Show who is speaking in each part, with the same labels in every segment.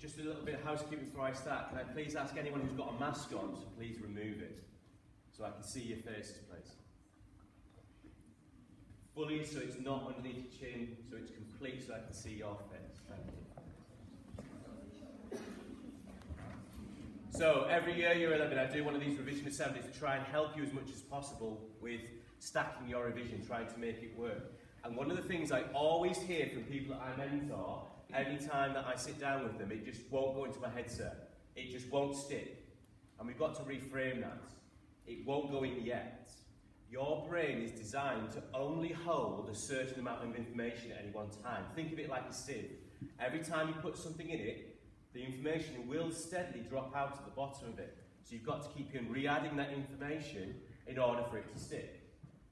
Speaker 1: Just a little bit of housekeeping before I start. Can I please ask anyone who's got a mask on to please remove it, so I can see your faces, please. Fully, so it's not underneath your chin, so it's complete, so I can see your face. Thank you. So every year, year 11, I do one of these revision assemblies to try and help you as much as possible with stacking your revision, trying to make it work. And one of the things I always hear from people that I mentor, any time that I sit down with them, it just won't go into my head, sir. It just won't stick. And we've got to reframe that. It won't go in yet. Your brain is designed to only hold a certain amount of information at any one time. Think of it like a sieve. Every time you put something in it, the information will steadily drop out at the bottom of it. So you've got to keep on re-adding that information in order for it to stick.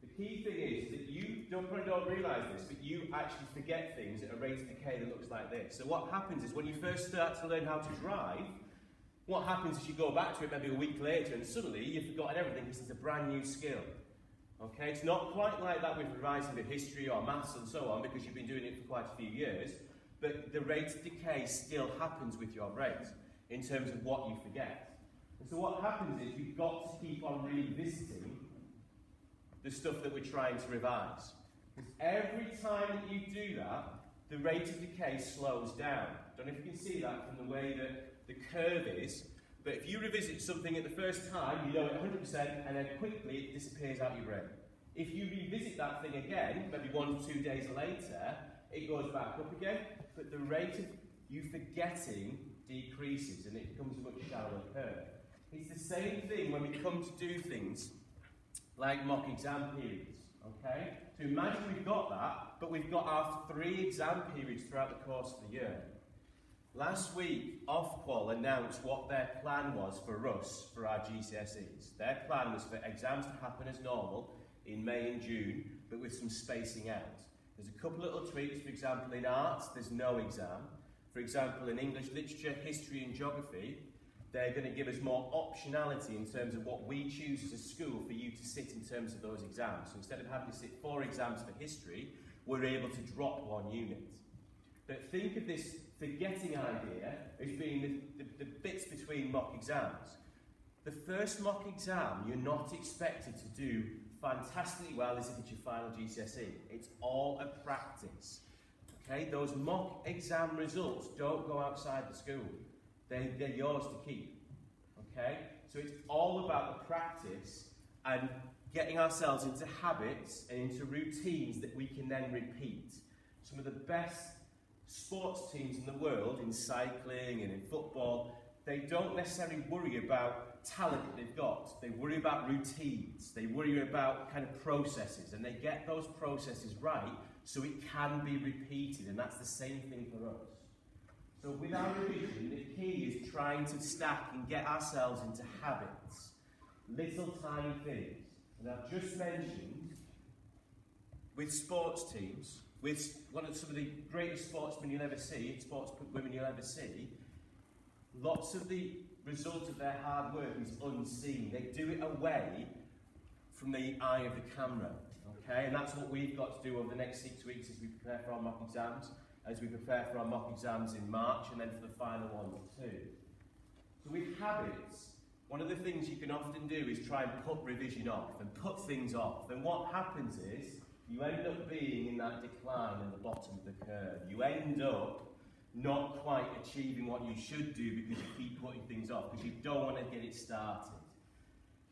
Speaker 1: The key thing is that you probably don't realise this, but you actually forget things at a rate of decay that looks like this. So what happens is when you first start to learn how to drive, what happens is you go back to it maybe a week later and suddenly you've forgotten everything because it's a brand new skill. Okay, it's not quite like that with revising the history or maths and so on because you've been doing it for quite a few years, but the rate of decay still happens with your brain in terms of what you forget. And so what happens is you've got to keep on revisiting the stuff that we're trying to revise. Because every time that you do that, the rate of decay slows down. Don't know if you can see that from the way that the curve is, but if you revisit something at the first time, you know it 100%, and then quickly it disappears out your brain. If you revisit that thing again, maybe 1 to 2 days later, it goes back up again, but the rate of you forgetting decreases, and it becomes a much shallower curve. It's the same thing when we come to do things like mock exam periods, okay? So imagine we've got that, but we've got our 3 exam periods throughout the course of the year. Last week, Ofqual announced what their plan was for us, for our GCSEs. Their plan was for exams to happen as normal in May and June, but with some spacing out. There's a couple little tweaks. For example, in arts, there's no exam. For example, in English literature, history and geography, they're going to give us more optionality in terms of what we choose as a school for you to sit in terms of those exams. So instead of having to sit 4 exams for history, we're able to drop 1 unit. But think of this forgetting idea as being the bits between mock exams. The first mock exam, you're not expected to do fantastically well as if it's your final GCSE. It's all a practice. Okay, those mock exam results don't go outside the school. They're yours to keep. Okay, so it's all about the practice and getting ourselves into habits and into routines that we can then repeat. Some of the best sports teams in the world, in cycling and in football, they don't necessarily worry about talent that they've got. They worry about routines. They worry about kind of processes, and they get those processes right so it can be repeated, and that's the same thing for us. So with our revision, the key is trying to stack and get ourselves into habits, little tiny things. And I've just mentioned, with sports teams, with some of the greatest sportsmen you'll ever see, sportswomen you'll ever see, lots of the result of their hard work is unseen. They do it away from the eye of the camera, okay? And that's what we've got to do over the next 6 weeks as we prepare for our mock exams, as we prepare for our mock exams in March, and then for the final ones too. So with habits, one of the things you can often do is try and put revision off and put things off. And what happens is, you end up being in that decline at the bottom of the curve. You end up not quite achieving what you should do because you keep putting things off, because you don't want to get it started.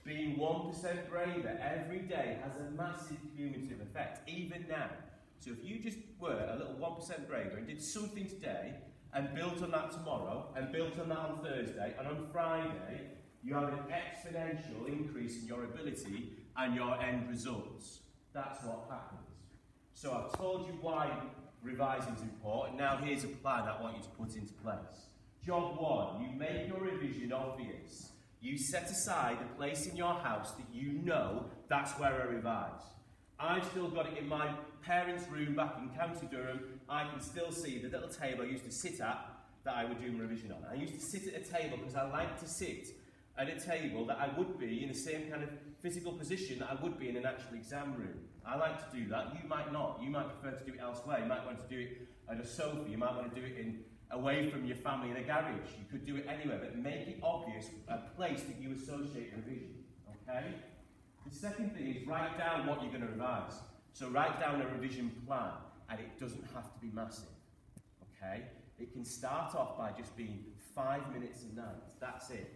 Speaker 1: Being 1% braver every day has a massive cumulative effect, even now. So if you just were a little 1% braver and did something today, and built on that tomorrow, and built on that on Thursday, and on Friday, you have an exponential increase in your ability and your end results. That's what happens. So I've told you why revising is important. Now here's a plan I want you to put into place. Job 1, you make your revision obvious. You set aside a place in your house that you know that's where I revise. I've still got it in my parents' room back in County Durham. I can still see the little table I used to sit at that I would do my revision on. I used to sit at a table because I like to sit at a table that I would be in the same kind of physical position that I would be in an actual exam room. I like to do that. You might not. You might prefer to do it elsewhere. You might want to do it at a sofa. You might want to do it in away from your family in a garage. You could do it anywhere, but make it obvious a place that you associate revision. Okay? The second thing is write down what you're going to revise. So write down a revision plan, and it doesn't have to be massive. Okay? It can start off by just being 5 minutes a night. That's it.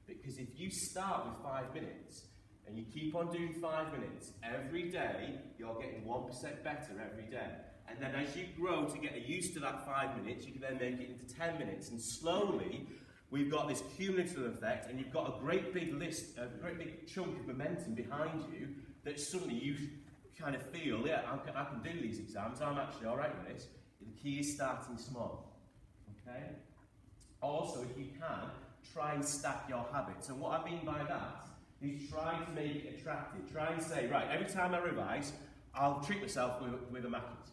Speaker 1: Because if you start with 5 minutes, and you keep on doing 5 minutes every day, you're getting 1% better every day. And then as you grow to get used to that 5 minutes, you can then make it into 10 minutes. And slowly, we've got this cumulative effect, and you've got a great big list, a great big chunk of momentum behind you that suddenly you kind of feel, yeah, I can do these exams, I'm actually all right with this. The key is starting small. Okay? Also, if you can, try and stack your habits. And what I mean by that is try to make it attractive. Try and say, right, every time I revise, I'll treat myself with a Mackey's.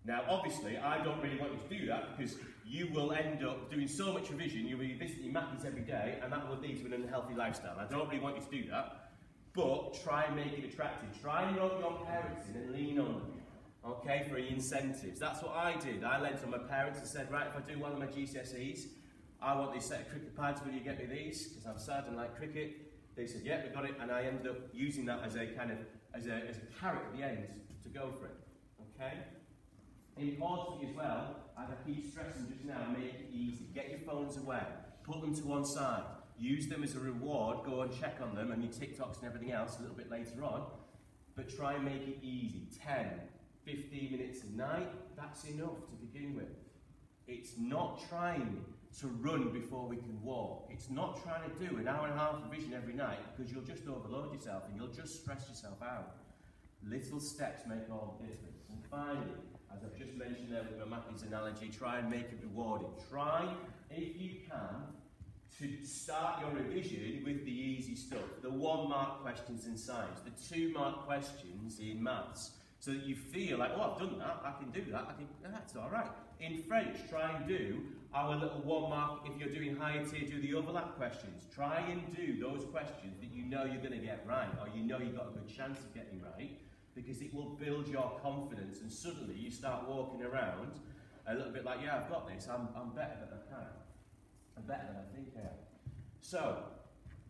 Speaker 1: Now, obviously, I don't really want you to do that because you will end up doing so much revision, you'll be visiting Mackey's every day, and that will lead to an unhealthy lifestyle. I don't really want you to do that, but try and make it attractive. Try and rope your parents in and lean on them, okay, for incentives. That's what I did. I lent on my parents and said, right, if I do one of my GCSEs, I want this set of cricket pads, will you get me these? Because I'm sad and like cricket. They said, yeah, we got it, and I ended up using that as a kind of, as a carrot at the end to go for it, okay? Importantly as well, as I keep stressing just now, make it easy. Get your phones away, put them to one side, use them as a reward, go and check on them and your TikToks and everything else a little bit later on, but try and make it easy. 10, 15 minutes a night, that's enough to begin with. It's not trying to run before we can walk. It's not trying to do an hour and a half revision every night because you'll just overload yourself and you'll just stress yourself out. Little steps make all the difference. And finally, as I've just mentioned there with my Mackey's analogy, try and make it rewarding. Try, if you can, to start your revision with the easy stuff. The 1-mark questions in science, the 2-mark questions in maths, so that you feel like, oh, I've done that, I can do that, that's all right. In French, try and do our little 1-mark, if you're doing higher tier, do the overlap questions. Try and do those questions that you know you're going to get right, or you know you've got a good chance of getting right, because it will build your confidence, and suddenly you start walking around a little bit like, yeah, I've got this, I'm better than I can. I'm better than I think I am. So,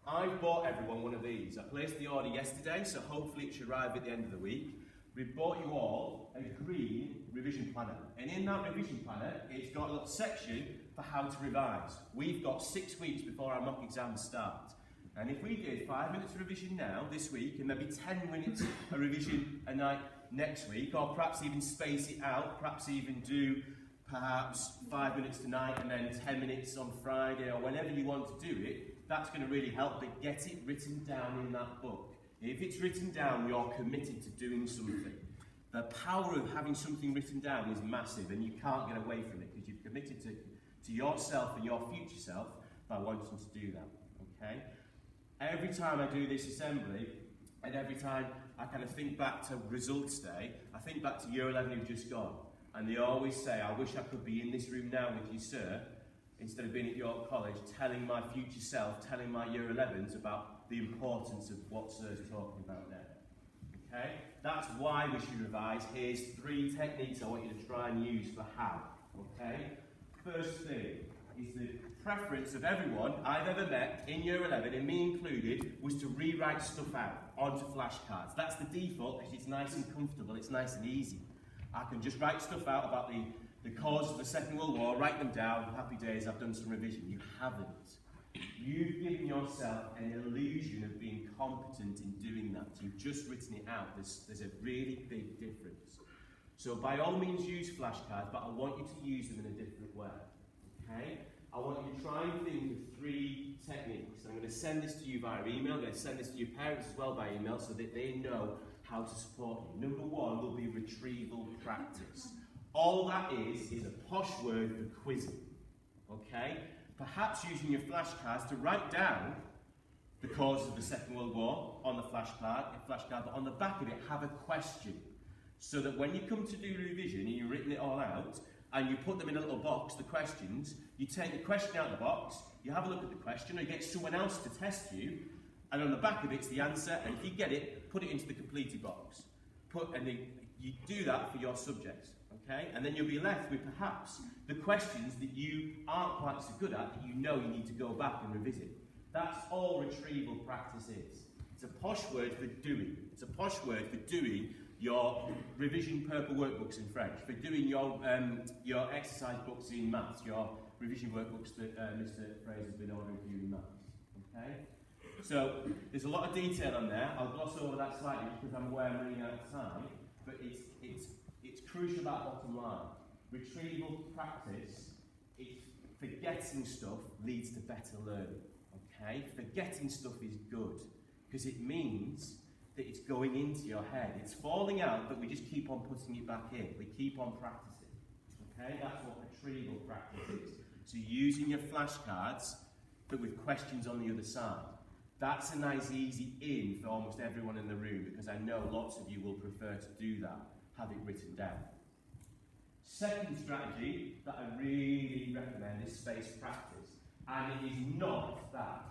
Speaker 1: I've bought everyone one of these. I placed the order yesterday, so hopefully it should arrive at the end of the week. We've bought you all a green revision planner. And in that revision planner, it's got a little section for how to revise. We've got 6 weeks before our mock exams start. And if we did 5 minutes of revision now, this week, and maybe 10 minutes of revision a night next week, or perhaps even space it out, perhaps even do perhaps 5 minutes tonight and then 10 minutes on Friday, or whenever you want to do it, that's going to really help. But get it written down in that book. If it's written down, you're committed to doing something. The power of having something written down is massive, and you can't get away from it because you've committed to yourself and your future self by wanting to do that. Okay? Every time I do this assembly, and every time I kind of think back to results day, I think back to year 11 who've just gone. And they always say, I wish I could be in this room now with you, sir, instead of being at York College, telling my future self, telling my year 11s about the importance of what sir's talking about now. Okay? That's why we should revise. Here's 3 techniques I want you to try and use for how. Okay? First thing is the preference of everyone I've ever met in year 11, and me included, was to rewrite stuff out onto flashcards. That's the default because it's nice and comfortable, it's nice and easy. I can just write stuff out about the cause of the Second World War, write them down, happy days, I've done some revision. You haven't. You've given yourself an illusion of being competent in doing that. You've just written it out. There's a really big difference. So by all means use flashcards, but I want you to use them in a different way. Okay? I want you to try and think of 3 techniques. I'm going to send this to you via email. I'm going to send this to your parents as well by email so that they know how to support you. Number 1 will be retrieval practice. All that is a posh word for quizzing. Okay? Perhaps using your flashcards to write down the cause of the Second World War on the flashcard, but on the back of it have a question. So that when you come to do revision and you've written it all out, and you put them in a little box, the questions, you take the question out of the box, you have a look at the question, or you get someone else to test you, and on the back of it's the answer, and if you get it, put it into the completed box. You do that for your subjects, Okay? And then you'll be left with perhaps the questions that you aren't quite so good at, that you know you need to go back and revisit. That's all retrieval practice is. It's a posh word for doing. It's a posh word for doing your revision purple workbooks in French, for doing your exercise books in maths, your revision workbooks that Mr. Fraser's been ordering for you in maths. Okay? So there's a lot of detail on there. I'll gloss over that slightly because I'm aware I'm running out of time, but it's crucial, that bottom line. Retrieval practice, forgetting stuff leads to better learning. Okay? Forgetting stuff is good because it means that it's going into your head. It's falling out, but we just keep on putting it back in. We keep on practicing. Okay? That's what retrieval practice is. So using your flashcards, but with questions on the other side. That's a nice easy in for almost everyone in the room, because I know lots of you will prefer to do that, have it written down. Second strategy that I really recommend is spaced practice. And it is not that.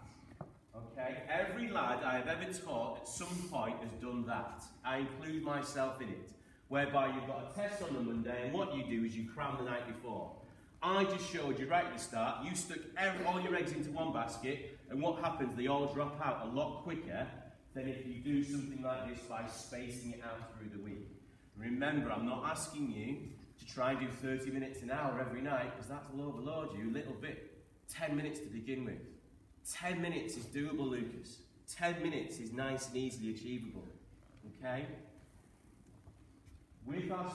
Speaker 1: Okay? Every lad I have ever taught at some point has done that. I include myself in it. Whereby you've got a test on the Monday, and what you do is you cram the night before. I just showed you right at the start, you stuck all your eggs into one basket, and what happens, they all drop out a lot quicker than if you do something like this by spacing it out through the week. Remember, I'm not asking you to try and do 30 minutes an hour every night, because that will overload you a little bit. 10 minutes to begin with. 10 minutes is doable, Lucas. 10 minutes is nice and easily achievable. Okay? With our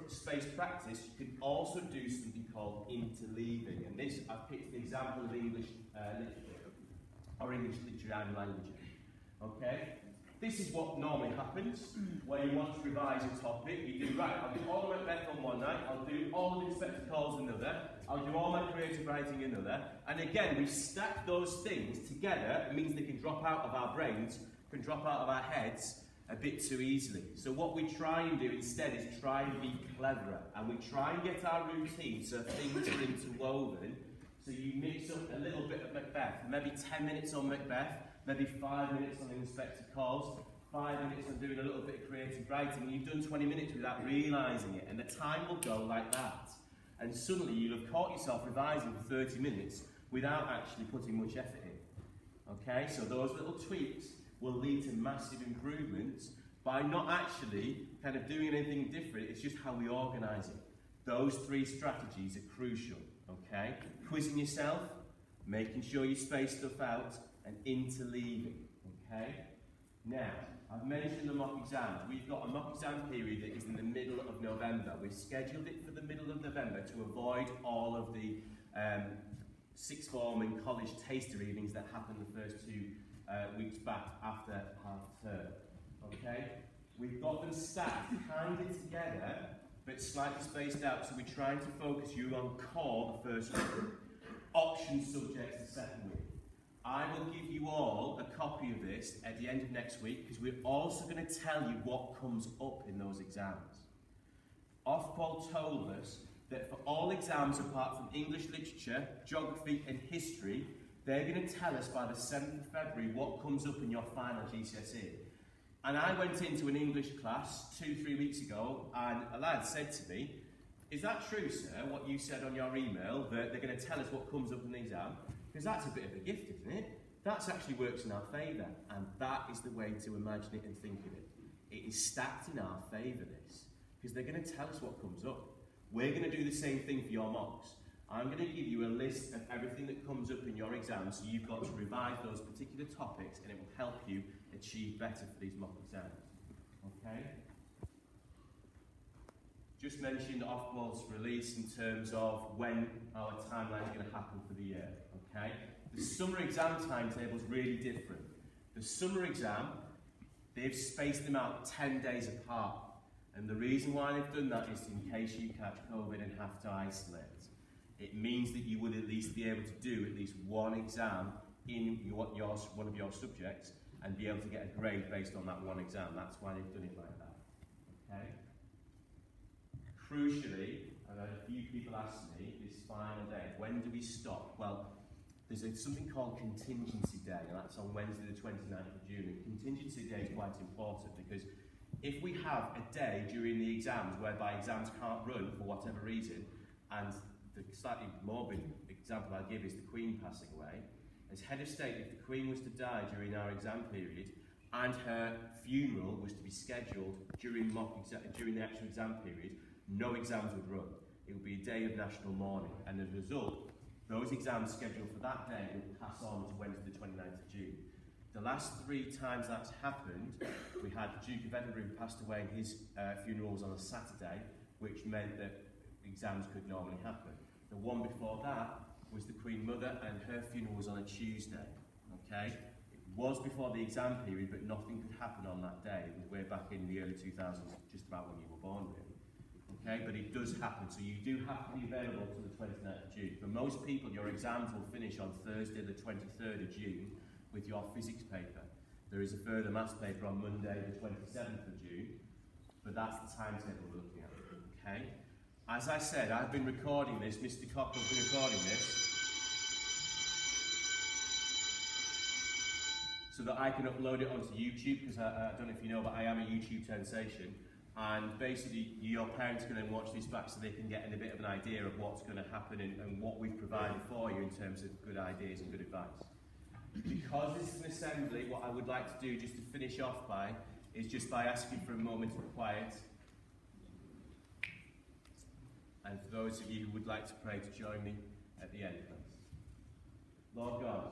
Speaker 1: space practice, you can also do something called interleaving. And this, I've picked an example of English literature, or English literature and language. Okay? This is what normally happens when you want to revise a topic. You do, right, I'll do all of Macbeth on one night, I'll do all of Inspector Calls another, I'll do all my creative writing another. And again, we stack those things together. It means they can drop out of our brains, can drop out of our heads a bit too easily. So what we try and do instead is try and be cleverer, and we try and get our routine so things are interwoven. So you mix up a little bit of Macbeth, maybe 10 minutes on Macbeth, maybe 5 minutes on Inspector Calls, 5 minutes on doing a little bit of creative writing, and you've done 20 minutes without realising it, and the time will go like that. And suddenly you'll have caught yourself revising for 30 minutes without actually putting much effort in. Okay, so those little tweaks will lead to massive improvements by not actually kind of doing anything different. It's just how we organise it. Those three strategies are crucial, okay? Quizzing yourself, making sure you space stuff out, and interleaving, okay? Now, I've mentioned the mock exams. We've got a mock exam period that is in the middle of November. We've scheduled it for the middle of November to avoid all of the sixth form and college taster evenings that happened the first 2 weeks back after half term. Okay? We've got them stacked kind of together, but slightly spaced out, so we're trying to focus you on core the first week, option subjects the second week. I will give you all a copy of this at the end of next week, because we're also going to tell you what comes up in those exams. Ofqual told us that for all exams apart from English literature, geography and history, they're going to tell us by the 7th of February what comes up in your final GCSE. And I went into an English class 2-3 weeks ago, and a lad said to me, "Is that true, sir, what you said on your email, that they're going to tell us what comes up in the exam?" Because that's a bit of a gift, isn't it? That actually works in our favour, and that is the way to imagine it and think of it. It is stacked in our favour, this, because they're going to tell us what comes up. We're going to do the same thing for your mocks. I'm going to give you a list of everything that comes up in your exam, so you've got to revise those particular topics, and it will help you achieve better for these mock exams. Okay? Just mentioned Ofqual's release in terms of when our timeline is going to happen for the year. Okay? The summer exam timetable is really different. The summer exam, they've spaced them out 10 days apart. And the reason why they've done that is in case you catch COVID and have to isolate. It means that you would at least be able to do at least one exam in one of your subjects and be able to get a grade based on that one exam. That's why they've done it like that. Okay? Crucially, I've had a few people ask me this final day, when do we stop? Well, there's something called Contingency Day, and that's on Wednesday the 29th of June. And Contingency Day is quite important because if we have a day during the exams whereby exams can't run for whatever reason, and the slightly morbid example I'll give is the Queen passing away, as head of state, if the Queen was to die during our exam period and her funeral was to be scheduled during the actual exam period, no exams would run. It would be a day of national mourning, and as a result, those exams scheduled for that day will pass on to Wednesday the 29th of June. The last 3 times that's happened, we had the Duke of Edinburgh who passed away, and his funeral was on a Saturday, which meant that exams could normally happen. The one before that was the Queen Mother, and her funeral was on a Tuesday. Okay? It was before the exam period, but nothing could happen on that day. It was way back in the early 2000s, just about when you were born, really. Okay, but it does happen, so you do have to be available to the 29th of June. For most people, your exams will finish on Thursday the 23rd of June with your physics paper. There is a further maths paper on Monday the 27th of June, but that's the timetable we're looking at. Okay? As I said, I've been recording this, Mr. Cockle's been recording this, so that I can upload it onto YouTube, because I don't know if you know, but I am a YouTube sensation. And basically, your parents can then watch this back so they can get a bit of an idea of what's going to happen and what we've provided for you in terms of good ideas and good advice. Because this is an assembly, what I would like to do, just to finish off by, is just by asking for a moment of quiet. And for those of you who would like to pray, to join me at the end, please. Lord God,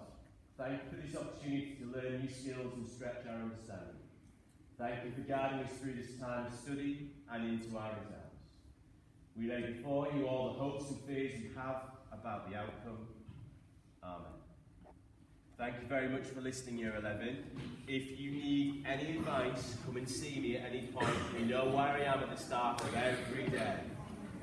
Speaker 1: thank you for this opportunity to learn new skills and stretch our understanding. Thank you for guiding us through this time of study and into our exams. We lay before you all the hopes and fears you have about the outcome. Amen. Thank you very much for listening, Year 11. If you need any advice, come and see me at any point. You know where I am at the start of every day.